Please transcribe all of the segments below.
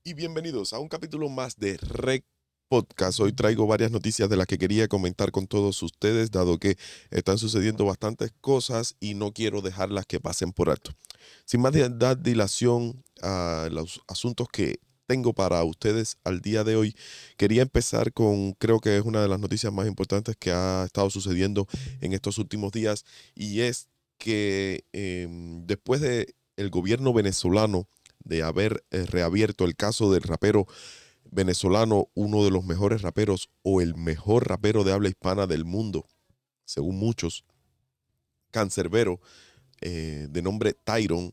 Y bienvenidos a un capítulo más de Rec Podcast. Hoy traigo varias noticias de las que quería comentar con todos ustedes, dado que están sucediendo bastantes cosas y no quiero dejarlas que pasen por alto. Sin más dar dilación a los asuntos que tengo para ustedes al día de hoy, quería empezar con, creo que es una de las noticias más importantes que ha estado sucediendo en estos últimos días, y es que después de el gobierno venezolano de haber reabierto el caso del rapero venezolano, uno de los mejores raperos o el mejor rapero de habla hispana del mundo, según muchos, Cancerbero, de nombre Tyron,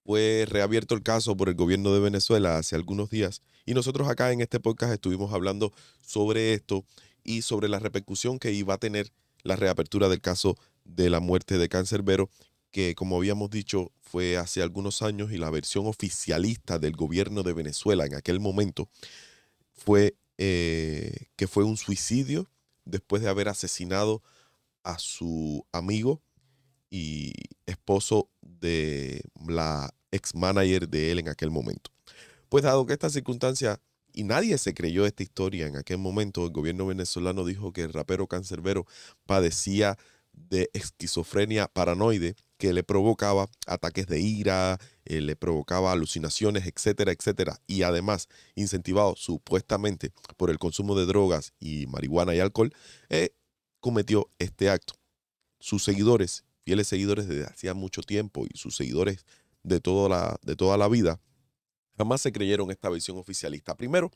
fue reabierto el caso por el gobierno de Venezuela hace algunos días, y nosotros acá en este podcast estuvimos hablando sobre esto y sobre la repercusión que iba a tener la reapertura del caso de la muerte de Cancerbero, que como habíamos dicho fue hace algunos años, y la versión oficialista del gobierno de Venezuela en aquel momento fue que fue un suicidio después de haber asesinado a su amigo y esposo de la ex manager de él en aquel momento. Pues dado que esta circunstancia, y nadie se creyó esta historia en aquel momento, el gobierno venezolano dijo que el rapero Cancerbero padecía de esquizofrenia paranoide, que le provocaba ataques de ira, le provocaba alucinaciones, etcétera, etcétera, y además incentivado supuestamente por el consumo de drogas y marihuana y alcohol, cometió este acto. Sus seguidores, fieles seguidores desde hacía mucho tiempo, y sus seguidores de toda la vida, jamás se creyeron esta versión oficialista. Primero,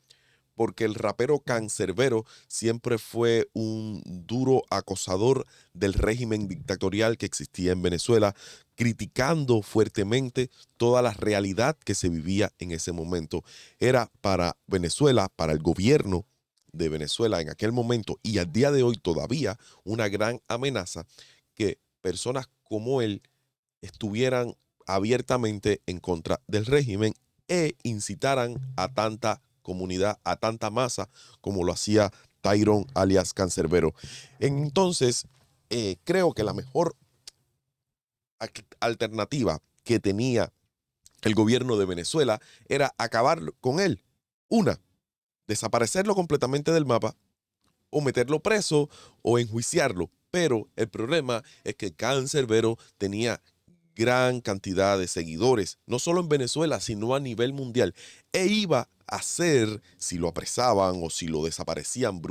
porque el rapero Cancerbero siempre fue un duro acosador del régimen dictatorial que existía en Venezuela, criticando fuertemente toda la realidad que se vivía en ese momento. Era para Venezuela, para el gobierno de Venezuela en aquel momento y al día de hoy todavía, una gran amenaza que personas como él estuvieran abiertamente en contra del régimen e incitaran a tanta comunidad, a tanta masa, como lo hacía Tyron alias Cancerbero. Entonces, creo que la mejor alternativa que tenía el gobierno de Venezuela era acabar con él. Una, desaparecerlo completamente del mapa, o meterlo preso o enjuiciarlo. Pero el problema es que Cancerbero tenía gran cantidad de seguidores, no solo en Venezuela, sino a nivel mundial. E iba a hacer, si lo apresaban o si lo desaparecían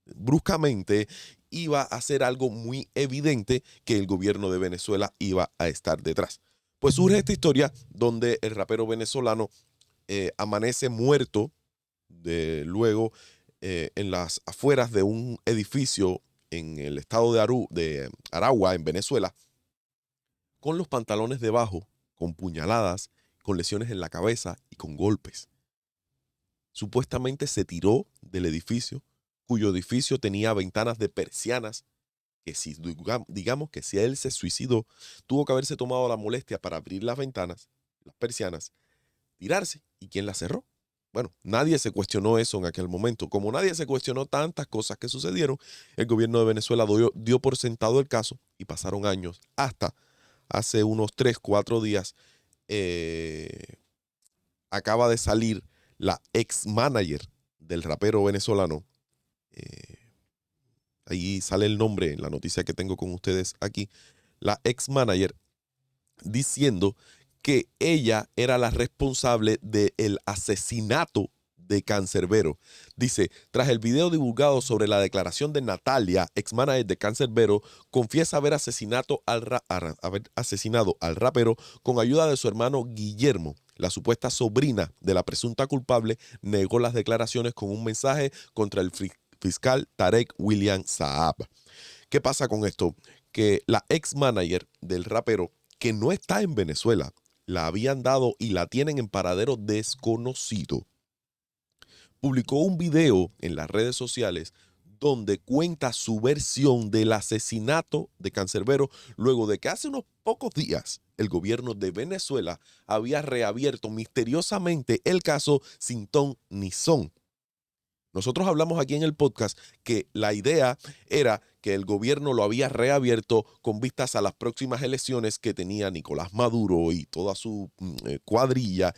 bruscamente, iba a hacer algo muy evidente, que el gobierno de Venezuela iba a estar detrás. Pues surge esta historia donde el rapero venezolano amanece muerto luego en las afueras de un edificio en el estado de Aragua, en Venezuela, con los pantalones debajo, con puñaladas, con lesiones en la cabeza y con golpes. Supuestamente se tiró del edificio, cuyo edificio tenía ventanas de persianas, que si digamos que si él se suicidó, tuvo que haberse tomado la molestia para abrir las ventanas, las persianas, tirarse. ¿Y quién las cerró? Bueno, nadie se cuestionó eso en aquel momento. Como nadie se cuestionó tantas cosas que sucedieron, el gobierno de Venezuela dio por sentado el caso, y pasaron años hasta hace unos 3, 4 días. eh, Acaba de salir la ex manager del rapero venezolano. eh, Ahí sale el nombre en la noticia que tengo con ustedes aquí. La ex manager diciendo que ella era la responsable del asesinato de Cancerbero. Dice, tras el video divulgado sobre la declaración de Natalia, ex manager de Cancerbero, confiesa haber asesinado al rapero con ayuda de su hermano Guillermo. La supuesta sobrina de la presunta culpable negó las declaraciones con un mensaje contra el fiscal Tarek William Saab. ¿Qué pasa con esto? Que la ex manager del rapero, que no está en Venezuela, la habían dado y la tienen en paradero desconocido, publicó un video en las redes sociales donde cuenta su versión del asesinato de Cancerbero, luego de que hace unos pocos días el gobierno de Venezuela había reabierto misteriosamente el caso sin ton ni son. Nosotros hablamos aquí en el podcast que la idea era que el gobierno lo había reabierto con vistas a las próximas elecciones que tenía Nicolás Maduro y toda su cuadrilla,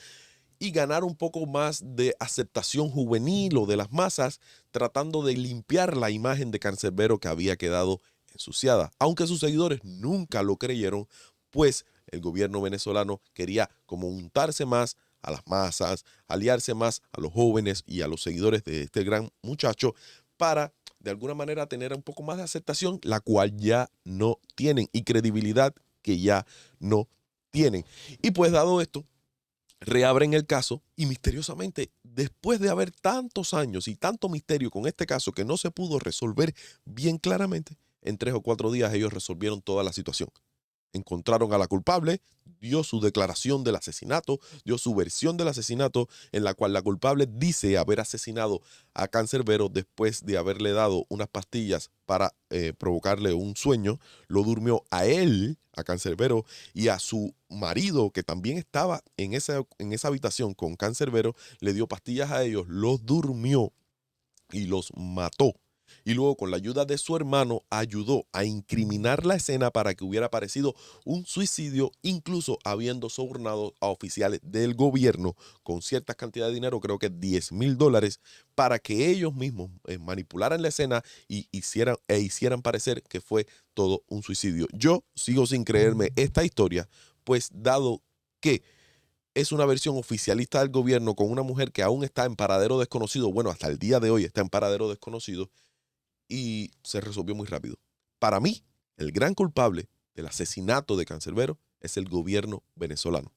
y ganar un poco más de aceptación juvenil o de las masas, tratando de limpiar la imagen de Cancerbero que había quedado ensuciada. Aunque sus seguidores nunca lo creyeron, pues el gobierno venezolano quería como untarse más a las masas, aliarse más a los jóvenes y a los seguidores de este gran muchacho para de alguna manera tener un poco más de aceptación, la cual ya no tienen, y credibilidad que ya no tienen. Y pues dado esto, reabren el caso y misteriosamente, después de haber tantos años y tanto misterio con este caso que no se pudo resolver bien claramente, en 3 o 4 días ellos resolvieron toda la situación. Encontraron a la culpable, dio su declaración del asesinato, dio su versión del asesinato, en la cual la culpable dice haber asesinado a Cancerbero después de haberle dado unas pastillas para provocarle un sueño. Lo durmió a él, a Cancerbero, y a su marido, que también estaba en esa habitación con Cancerbero, le dio pastillas a ellos, los durmió y los mató. Y luego, con la ayuda de su hermano, ayudó a incriminar la escena para que hubiera parecido un suicidio, incluso habiendo sobornado a oficiales del gobierno con cierta cantidad de dinero, creo que $10,000, para que ellos mismos manipularan la escena y hicieran parecer que fue todo un suicidio. Yo sigo sin creerme esta historia, pues dado que es una versión oficialista del gobierno con una mujer que aún está en paradero desconocido, bueno, hasta el día de hoy está en paradero desconocido, y se resolvió muy rápido. Para mí, el gran culpable del asesinato de Cancerbero es el gobierno venezolano,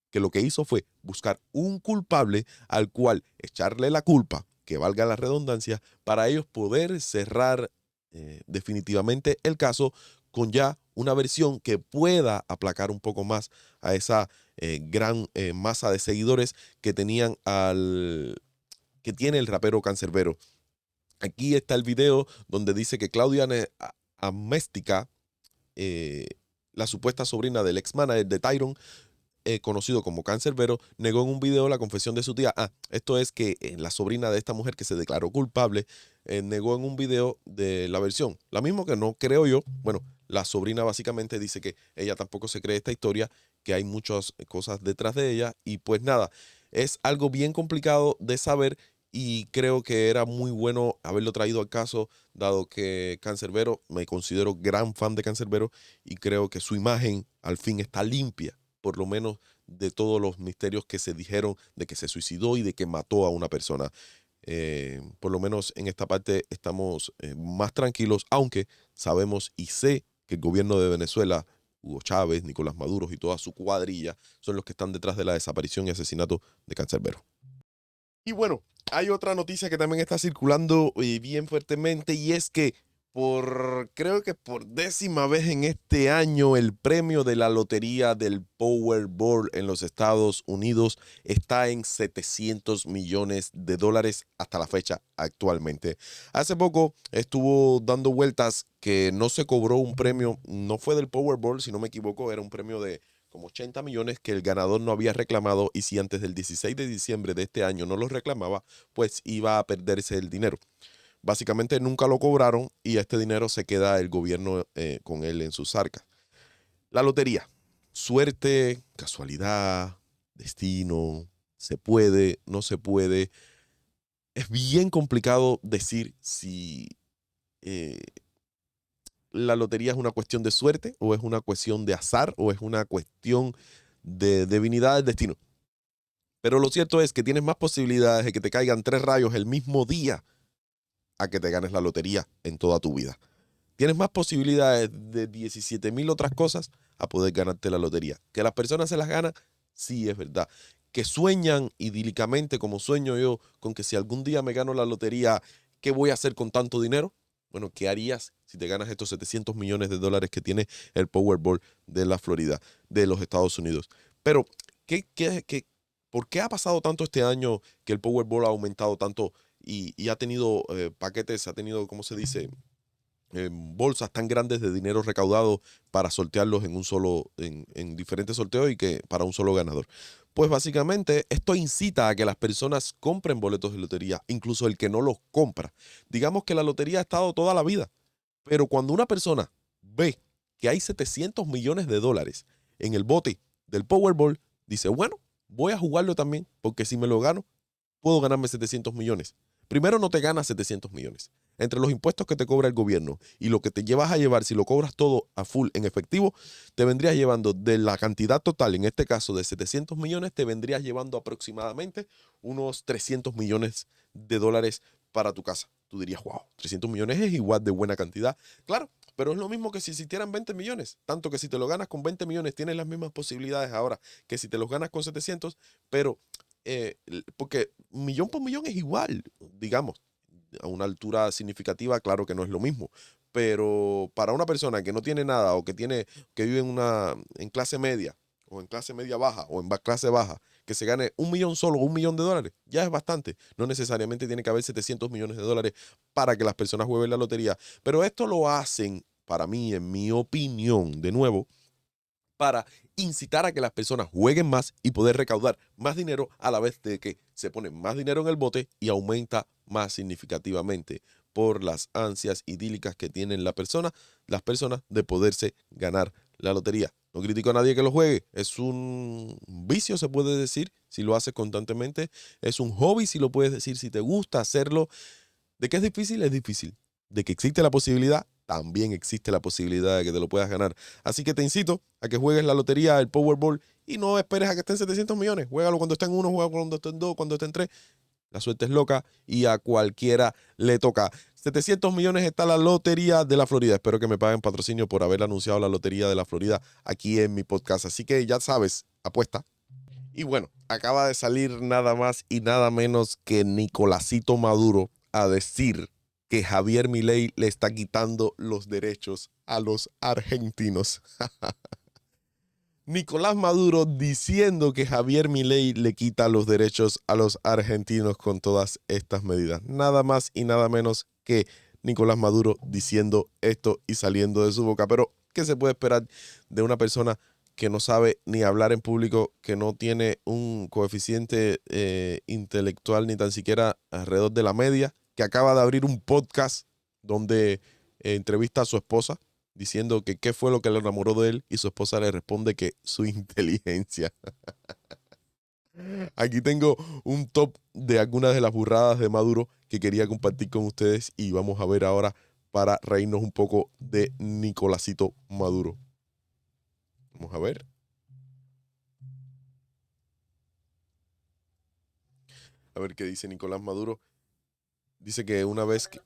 que lo que hizo fue buscar un culpable al cual echarle la culpa, que valga la redundancia, para ellos poder cerrar definitivamente el caso con ya una versión que pueda aplacar un poco más a esa gran masa de seguidores que que tiene el rapero Cancerbero. Aquí está el video donde dice que Claudia Améstica, la supuesta sobrina del ex manager de Tyron, conocido como Cancerbero, negó en un video la confesión de su tía. Esto es que la sobrina de esta mujer que se declaró culpable negó en un video de la versión. La misma que no creo yo. Bueno, la sobrina básicamente dice que ella tampoco se cree esta historia, que hay muchas cosas detrás de ella y pues nada, es algo bien complicado de saber y creo que era muy bueno haberlo traído al caso, dado que Cancerbero, me considero gran fan de Cancerbero y creo que su imagen al fin está limpia, por lo menos de todos los misterios que se dijeron de que se suicidó y de que mató a una persona. Por lo menos en esta parte estamos más tranquilos, aunque sabemos y sé que el gobierno de Venezuela, Hugo Chávez, Nicolás Maduro y toda su cuadrilla son los que están detrás de la desaparición y asesinato de Cancerbero. Y bueno, hay otra noticia que también está circulando bien fuertemente y es que creo que por 10ª vez en este año, el premio de la lotería del Powerball en los Estados Unidos está en $700 millones hasta la fecha actualmente. Hace poco estuvo dando vueltas que no se cobró un premio, no fue del Powerball, si no me equivoco, era un premio de como 80 millones que el ganador no había reclamado y si antes del 16 de diciembre de este año no lo reclamaba, pues iba a perderse el dinero. Básicamente nunca lo cobraron y este dinero se queda el gobierno con él en sus arcas. La lotería. Suerte, casualidad, destino, se puede, no se puede. Es bien complicado decir si la lotería es una cuestión de suerte o es una cuestión de azar o es una cuestión de divinidad del destino. Pero lo cierto es que tienes más posibilidades de que te caigan 3 rayos el mismo día a que te ganes la lotería en toda tu vida. Tienes más posibilidades de 17,000 otras cosas a poder ganarte la lotería. Que las personas se las ganan, sí es verdad. Que sueñan idílicamente, como sueño yo, con que si algún día me gano la lotería, ¿qué voy a hacer con tanto dinero? Bueno, ¿qué harías si te ganas estos $700 millones que tiene el Powerball de la Florida, de los Estados Unidos? Pero, ¿por qué ha pasado tanto este año que el Powerball ha aumentado tanto y ha tenido paquetes, ha tenido, ¿cómo se dice? Bolsas tan grandes de dinero recaudado para sortearlos en diferentes sorteos y que para un solo ganador? Pues básicamente esto incita a que las personas compren boletos de lotería, incluso el que no los compra. Digamos que la lotería ha estado toda la vida, pero cuando una persona ve que hay $700 millones en el bote del Powerball, dice, bueno, voy a jugarlo también, porque si me lo gano, puedo ganarme 700 millones. Primero, no te ganas 700 millones. Entre los impuestos que te cobra el gobierno y lo que te llevas a llevar, si lo cobras todo a full en efectivo, te vendrías llevando de la cantidad total, en este caso de 700 millones, te vendrías llevando aproximadamente unos 300 millones de dólares para tu casa. Tú dirías, wow, 300 millones es igual de buena cantidad. Claro, pero es lo mismo que si existieran 20 millones. Tanto que si te lo ganas con 20 millones, tienes las mismas posibilidades ahora que si te los ganas con 700, pero porque millón por millón es igual, digamos, a una altura significativa, claro que no es lo mismo, pero para una persona que no tiene nada o que vive en clase media o en clase media baja o en clase baja, que se gane un millón solo, $1 millón, ya es bastante. No necesariamente tiene que haber 700 millones de dólares para que las personas jueguen la lotería, pero esto lo hacen, para mí, en mi opinión, de nuevo, para incitar a que las personas jueguen más y poder recaudar más dinero a la vez de que se pone más dinero en el bote y aumenta más significativamente por las ansias idílicas que tienen las personas de poderse ganar la lotería. No critico a nadie que lo juegue, es un vicio, se puede decir, si lo haces constantemente, es un hobby, si lo puedes decir, si te gusta hacerlo. De que es difícil, es difícil. De que existe la posibilidad, también existe la posibilidad de que te lo puedas ganar. Así que te incito a que juegues la lotería, el Powerball, y no esperes a que estén 700 millones. Juégalo cuando estén 1, juégalo cuando estén 2, cuando estén 3. La suerte es loca y a cualquiera le toca. 700 millones está la lotería de la Florida. Espero que me paguen patrocinio por haber anunciado la lotería de la Florida aquí en mi podcast. Así que ya sabes, apuesta. Y bueno, acaba de salir nada más y nada menos que Nicolásito Maduro a decir que Javier Milei le está quitando los derechos a los argentinos. Nicolás Maduro diciendo que Javier Milei le quita los derechos a los argentinos con todas estas medidas. Nada más y nada menos que Nicolás Maduro diciendo esto y saliendo de su boca. Pero, ¿qué se puede esperar de una persona que no sabe ni hablar en público, que no tiene un coeficiente intelectual ni tan siquiera alrededor de la media, que acaba de abrir un podcast donde entrevista a su esposa, diciendo que qué fue lo que le enamoró de él y su esposa le responde que su inteligencia? Aquí tengo un top de algunas de las burradas de Maduro que quería compartir con ustedes y vamos a ver ahora para reírnos un poco de Nicolásito Maduro. Vamos a ver. A ver qué dice Nicolás Maduro. Dice que una vez que...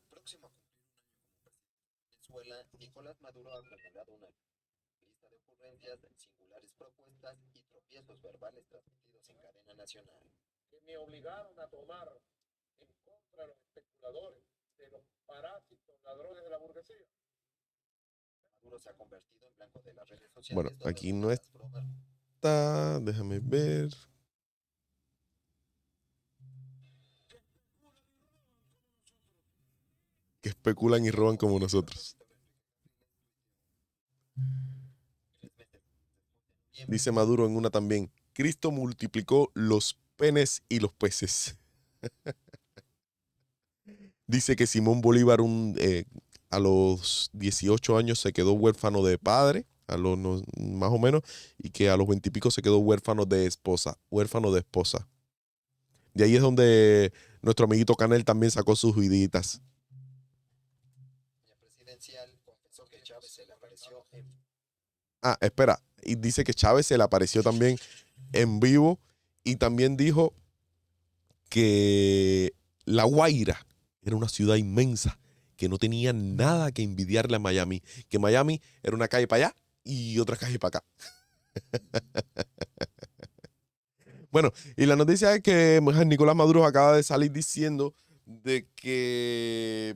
Venezuela, Nicolás Maduro ha acumulado una lista de ocurrencias, singulares propuestas y tropiezos verbales transmitidos en cadena nacional. Que me obligaron a tomar en contra de los especuladores, de los parásitos, ladrones de la burguesía. Maduro se ha convertido en blanco de las redes sociales. Bueno, aquí no está. Déjame ver. Que especulan y roban como nosotros. Dice Maduro en una también, Cristo multiplicó los penes y los peces. Dice que Simón Bolívar a los 18 años se quedó huérfano de padre, más o menos, y que a los 20 y pico se quedó huérfano de esposa. De ahí es donde nuestro amiguito Canel también sacó sus viditas. Ah, espera, y dice que Chávez se le apareció también en vivo y también dijo que La Guaira era una ciudad inmensa que no tenía nada que envidiarle a Miami, que Miami era una calle para allá y otra calle para acá. Bueno, y la noticia es que Nicolás Maduro acaba de salir diciendo de que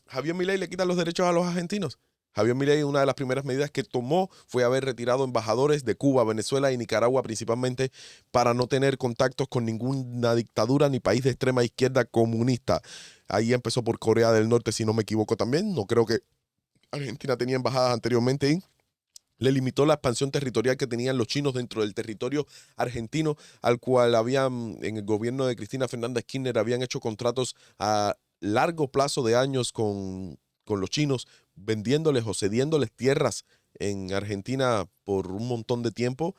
Javier Milei le quita los derechos a los argentinos. Javier Milei, una de las primeras medidas que tomó fue haber retirado embajadores de Cuba, Venezuela y Nicaragua principalmente para no tener contactos con ninguna dictadura ni país de extrema izquierda comunista. Ahí empezó por Corea del Norte, si no me equivoco también. No creo que Argentina tenía embajadas anteriormente y le limitó la expansión territorial que tenían los chinos dentro del territorio argentino, al cual en el gobierno de Cristina Fernández Kirchner, habían hecho contratos a largo plazo de años con los chinos, vendiéndoles o cediéndoles tierras en Argentina por un montón de tiempo.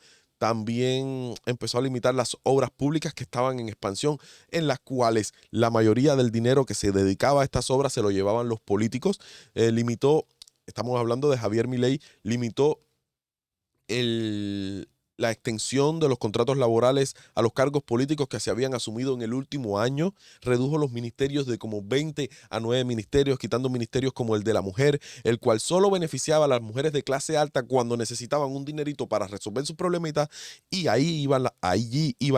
también empezó a limitar las obras públicas que estaban en expansión, en las cuales la mayoría del dinero que se dedicaba a estas obras se lo llevaban los políticos. Limitó, estamos hablando de Javier Milei, limitó la extensión de los contratos laborales a los cargos políticos que se habían asumido en el último año, redujo los ministerios de como 20 a 9 ministerios, quitando ministerios como el de la mujer, el cual solo beneficiaba a las mujeres de clase alta cuando necesitaban un dinerito para resolver sus problemitas, y allí iban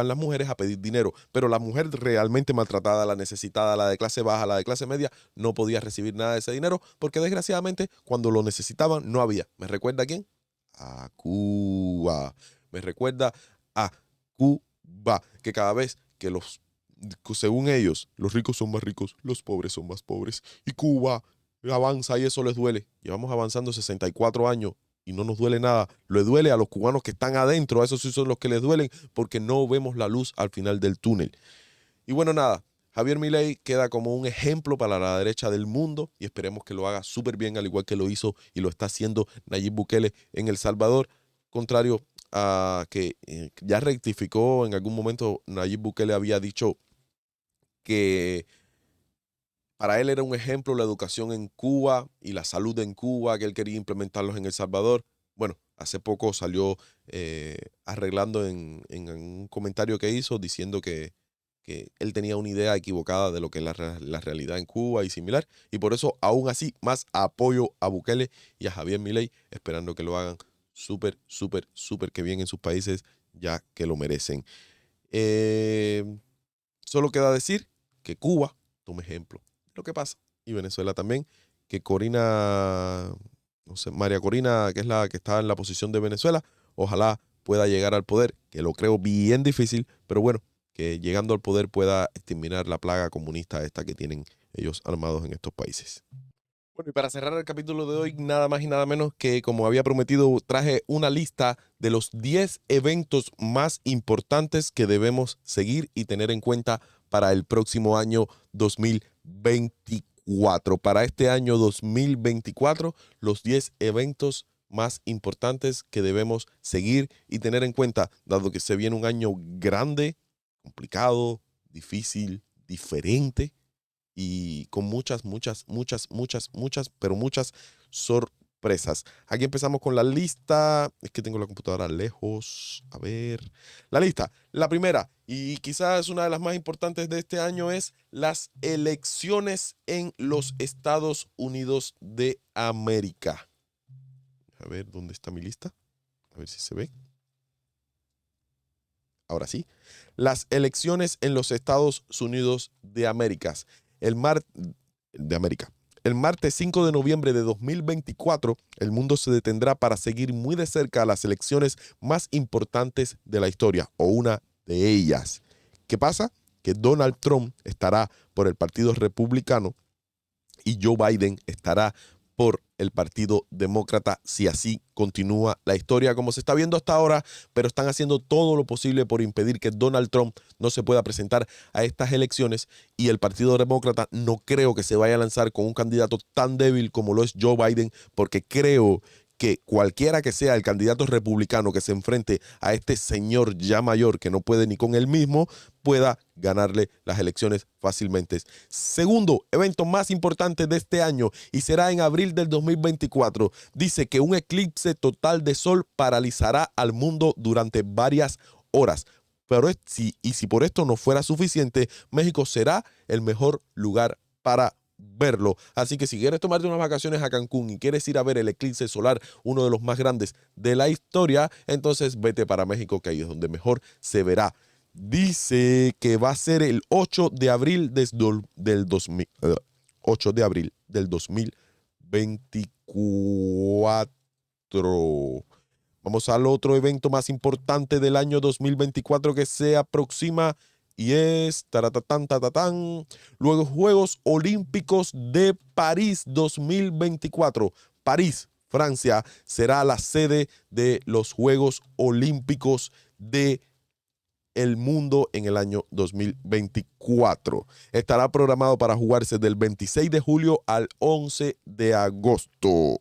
las mujeres a pedir dinero, pero la mujer realmente maltratada, la necesitada, la de clase baja, la de clase media, no podía recibir nada de ese dinero porque desgraciadamente cuando lo necesitaban no había. ¿Me recuerda a quién? A Cuba. Me recuerda a Cuba, que cada vez que según ellos, los ricos son más ricos, los pobres son más pobres, y Cuba avanza y eso les duele. Llevamos avanzando 64 años y no nos duele nada. Le duele a los cubanos que están adentro, a esos sí son los que les duelen, porque no vemos la luz al final del túnel. Y bueno, nada, Javier Milei queda como un ejemplo para la derecha del mundo y esperemos que lo haga súper bien, al igual que lo hizo y lo está haciendo Nayib Bukele en El Salvador, contrario a que ya rectificó en algún momento. Nayib Bukele había dicho que para él era un ejemplo la educación en Cuba y la salud en Cuba, que él quería implementarlos en El Salvador. Bueno, hace poco salió arreglando en un comentario que hizo diciendo que él tenía una idea equivocada de lo que es la realidad en Cuba y similar. Y por eso, aún así, más apoyo a Bukele y a Javier Milei, esperando que lo hagan súper, súper, súper que bien en sus países, ya que lo merecen. Solo queda decir que Cuba tome ejemplo de lo que pasa, y Venezuela también, que María Corina, que es la que está en la posición de Venezuela, ojalá pueda llegar al poder, que lo creo bien difícil, pero bueno, que llegando al poder pueda exterminar la plaga comunista esta que tienen ellos armados en estos países. Bueno, y para cerrar el capítulo de hoy, nada más y nada menos que, como había prometido, traje una lista de los 10 eventos más importantes que debemos seguir y tener en cuenta para el próximo año 2024. Para este año 2024, los 10 eventos más importantes que debemos seguir y tener en cuenta, dado que se viene un año grande, complicado, difícil, diferente, y con muchas sorpresas. Aquí empezamos con la lista. Es que tengo la computadora lejos. A ver. La lista. La primera, y quizás una de las más importantes de este año, es las elecciones en los Estados Unidos de América. A ver, ¿dónde está mi lista? A ver si se ve. Ahora sí. Las elecciones en los Estados Unidos de América. El martes 5 de noviembre de 2024, el mundo se detendrá para seguir muy de cerca las elecciones más importantes de la historia, o una de ellas. ¿Qué pasa? Que Donald Trump estará por el Partido Republicano y Joe Biden estará por el Partido Demócrata, si así continúa la historia como se está viendo hasta ahora, pero están haciendo todo lo posible por impedir que Donald Trump no se pueda presentar a estas elecciones, y el Partido Demócrata no creo que se vaya a lanzar con un candidato tan débil como lo es Joe Biden, porque creo que cualquiera que sea el candidato republicano que se enfrente a este señor ya mayor que no puede ni con él mismo, pueda ganarle las elecciones fácilmente. Segundo evento más importante de este año, y será en abril del 2024, dice que un eclipse total de sol paralizará al mundo durante varias horas. Pero si por esto no fuera suficiente, México será el mejor lugar para verlo. Así que si quieres tomarte unas vacaciones a Cancún y quieres ir a ver el eclipse solar, uno de los más grandes de la historia, entonces vete para México, que ahí es donde mejor se verá. Dice que va a ser el 8 de abril del 2024. Vamos al otro evento más importante del año 2024 que se aproxima, y es los Juegos Olímpicos de París 2024. París, Francia, será la sede de los Juegos Olímpicos de el mundo en el año 2024. Estará programado para jugarse del 26 de julio al 11 de agosto.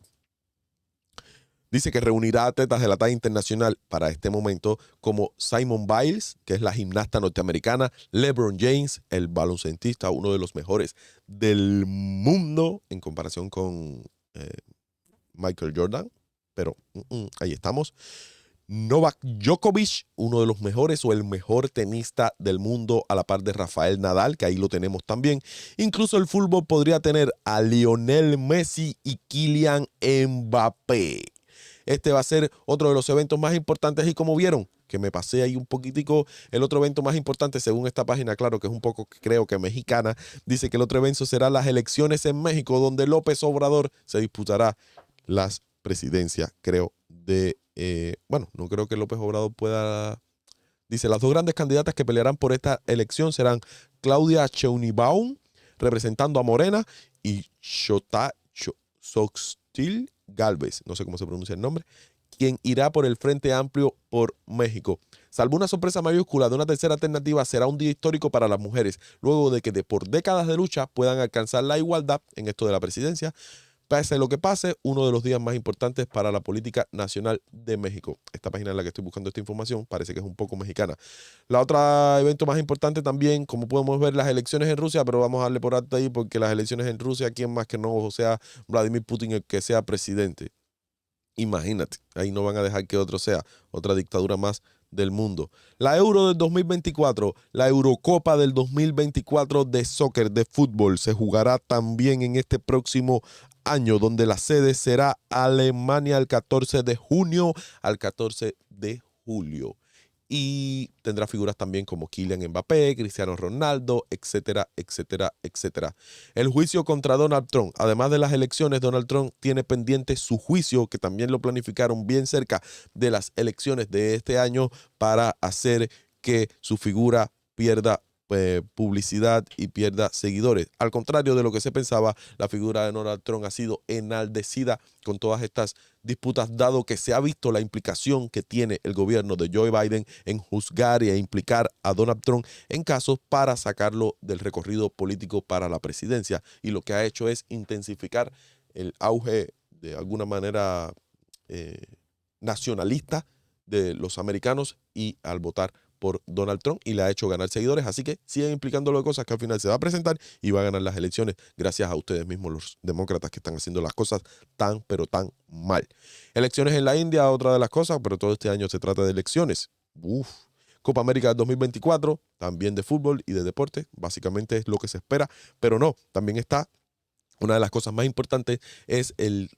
Dice que reunirá atletas de la talla internacional para este momento como Simone Biles, que es la gimnasta norteamericana, LeBron James, el baloncestista, uno de los mejores del mundo en comparación con eh, Michael Jordan, pero ahí estamos. Novak Djokovic, uno de los mejores o el mejor tenista del mundo a la par de Rafael Nadal, que ahí lo tenemos también. Incluso el fútbol podría tener a Lionel Messi y Kylian Mbappé. Este va a ser otro de los eventos más importantes y como vieron, que me pasé ahí un poquitico, el otro evento más importante según esta página, claro que es un poco creo que mexicana, dice que el otro evento será las elecciones en México donde López Obrador se disputará las presidencias, creo, bueno, no creo que López Obrador pueda. Dice, las dos grandes candidatas que pelearán por esta elección serán Claudia Sheinbaum, representando a Morena, y Xochitl Gálvez, no sé cómo se pronuncia el nombre, quien irá por el Frente Amplio por México. Salvo una sorpresa mayúscula de una tercera alternativa, será un día histórico para las mujeres, luego de que por décadas de lucha puedan alcanzar la igualdad en esto de la presidencia. Pase lo que pase, uno de los días más importantes para la política nacional de México. Esta página en la que estoy buscando esta información parece que es un poco mexicana. La otra evento más importante también, como podemos ver, las elecciones en Rusia, pero vamos a darle por alto ahí porque las elecciones en Rusia, ¿quién más que no sea Vladimir Putin el que sea presidente? Imagínate, ahí no van a dejar que otro sea, otra dictadura más del mundo. La Euro del 2024, la Eurocopa del 2024 de soccer, de fútbol, se jugará también en este próximo año, donde la sede será Alemania el 14 de junio al 14 de julio. Y tendrá figuras también como Kylian Mbappé, Cristiano Ronaldo, etcétera, etcétera, etcétera. El juicio contra Donald Trump. Además de las elecciones, Donald Trump tiene pendiente su juicio, que también lo planificaron bien cerca de las elecciones de este año para hacer que su figura pierda publicidad y pierda seguidores. Al contrario de lo que se pensaba, la figura de Donald Trump ha sido enaldecida con todas estas disputas, dado que se ha visto la implicación que tiene el gobierno de Joe Biden en juzgar e implicar a Donald Trump en casos para sacarlo del recorrido político para la presidencia. Y lo que ha hecho es intensificar el auge de alguna manera nacionalista de los americanos y al votar por Donald Trump y le ha hecho ganar seguidores, así que siguen implicándolo de cosas que al final se va a presentar y va a ganar las elecciones gracias a ustedes mismos los demócratas que están haciendo las cosas tan pero tan mal. Elecciones en la India, otra de las cosas, pero todo este año se trata de elecciones. Copa América del 2024, también de fútbol y de deporte, básicamente es lo que se espera, pero no, también está una de las cosas más importantes es el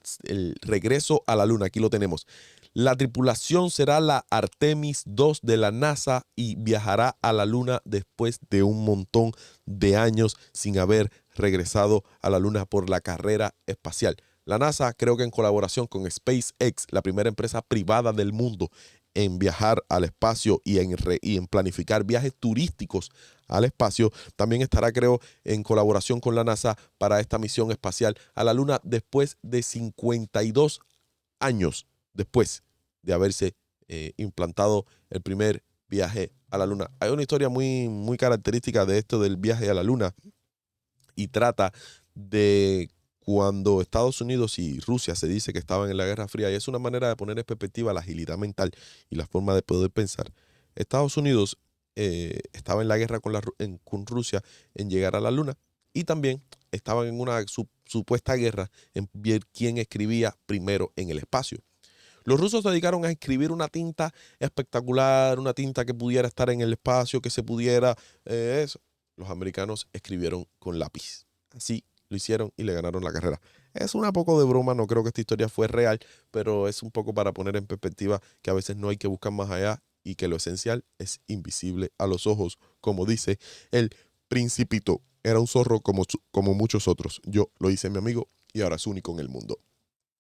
regreso a la luna. Aquí lo tenemos. La tripulación será la Artemis 2 de la NASA y viajará a la luna después de un montón de años sin haber regresado a la luna por la carrera espacial. La NASA, creo que en colaboración con SpaceX, la primera empresa privada del mundo en viajar al espacio y en planificar viajes turísticos al espacio, también estará, creo, en colaboración con la NASA para esta misión espacial a la Luna después de 52 años después de haberse implantado el primer viaje a la Luna. Hay una historia muy, muy característica de esto del viaje a la Luna y trata de cuando Estados Unidos y Rusia se dice que estaban en la Guerra Fría, y es una manera de poner en perspectiva la agilidad mental y la forma de poder pensar. Estados Unidos estaba en la guerra con Rusia en llegar a la Luna y también estaban en una supuesta guerra en ver quién escribía primero en el espacio. Los rusos se dedicaron a escribir una tinta espectacular, una tinta que pudiera estar en el espacio, que se pudiera eso. Los americanos escribieron con lápiz. Así lo hicieron y le ganaron la carrera. Es una poco de broma, no creo que esta historia fue real, pero es un poco para poner en perspectiva que a veces no hay que buscar más allá y que lo esencial es invisible a los ojos, como dice el Principito. Era un zorro como muchos otros. Yo lo hice, mi amigo, y ahora es único en el mundo.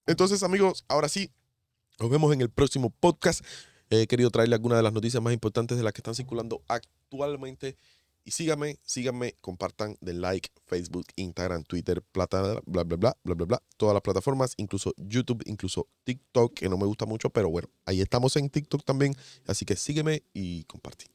Entonces, amigos, ahora sí, nos vemos en el próximo podcast. He querido traerle algunas de las noticias más importantes de las que están circulando actualmente. Y síganme, compartan, den like, Facebook, Instagram, Twitter, bla, bla, bla, bla, bla, bla, todas las plataformas, incluso YouTube, incluso TikTok, que no me gusta mucho, pero bueno, ahí estamos en TikTok también. Así que sígueme y comparte.